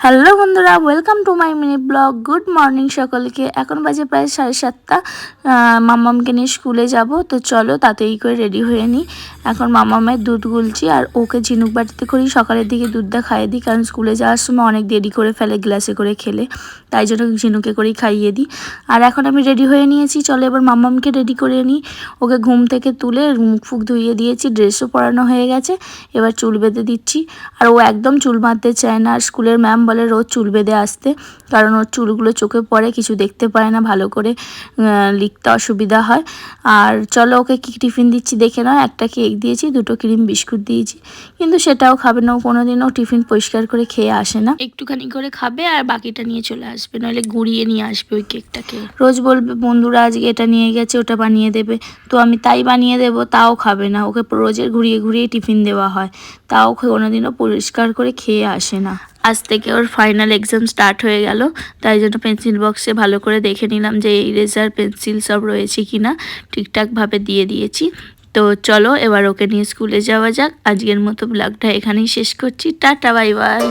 Hello বন্ধুরা, welcome to my mini blog. Good morning সকলকে। এখন বাজে প্রায় 7:30। মাম্মামকে নিয়ে স্কুলে যাব, তো চলো তাড়াতাড়ি করে রেডি হয়ে নিই। এখন মাম্মামের দুধ গুলছি আর ওকে ঝিনুক বাটিতে করেই সকালের দিকে দুধটা খাইয়ে দিই, কারণ স্কুলে যাওয়ার সময় অনেক দেরি করে ফেলে গ্লাসে করে খেলে, তাই জন্য ঝিনুকে করেই খাইয়ে দিই। আর এখন আমি রেডি হয়ে নিয়েছি, চলো এবার মাম্মামকে রেডি করে নিই। ওকে ঘুম থেকে তুলে মুখ ফুক ধুইয়ে দিয়েছি, ড্রেসও পরানো হয়ে গেছে, এবার চুল বেঁধে দিচ্ছি। আর ও একদম চুল বাঁধতে চায় না, আর স্কুলের ম্যাম বলে রোজ চুল বেঁধে আসতে, কারণ ওর চুলগুলো চোখে পড়ে, কিছু দেখতে পায় না ভালো করে, লিখতে অসুবিধা হয়। আর চলো ওকে কী টিফিন দিচ্ছি দেখে নাও। একটা কেক দিয়েছি, 2টো ক্রিম বিস্কুট দিয়েছি, কিন্তু সেটাও খাবে না। ও কোনোদিনও টিফিন পরিষ্কার করে খেয়ে আসে না, একটুখানি করে খাবে আর বাকিটা নিয়ে চলে আসবে, নইলে গুঁড়িয়ে নিয়ে আসবে ওই কেকটাকে। রোজ বলবে বন্ধুরা আজকে এটা নিয়ে গেছে, ওটা বানিয়ে দেবে, তো আমি তাই বানিয়ে দেবো, তাও খাবে না। ওকে রোজের ঘুরিয়ে ঘুরিয়ে টিফিন দেওয়া হয়, তাও কোনোদিনও পরিষ্কার করে খেয়ে আসে না। আজ থেকে ওর ফাইনাল এক্সাম স্টার্ট হয়ে গেল, তাই জন্য পেন্সিল বক্সে ভালো করে দেখে নিলাম যে ইরেজার পেন্সিল সব রয়েছে কিনা, ঠিকঠাকভাবে দিয়ে দিয়েছি। তো চলো এবার ওকে নিয়ে স্কুলে যাওয়া যাক। আজকের মতো ব্লগটা এখানেই শেষ করছি। Tata, bye bye.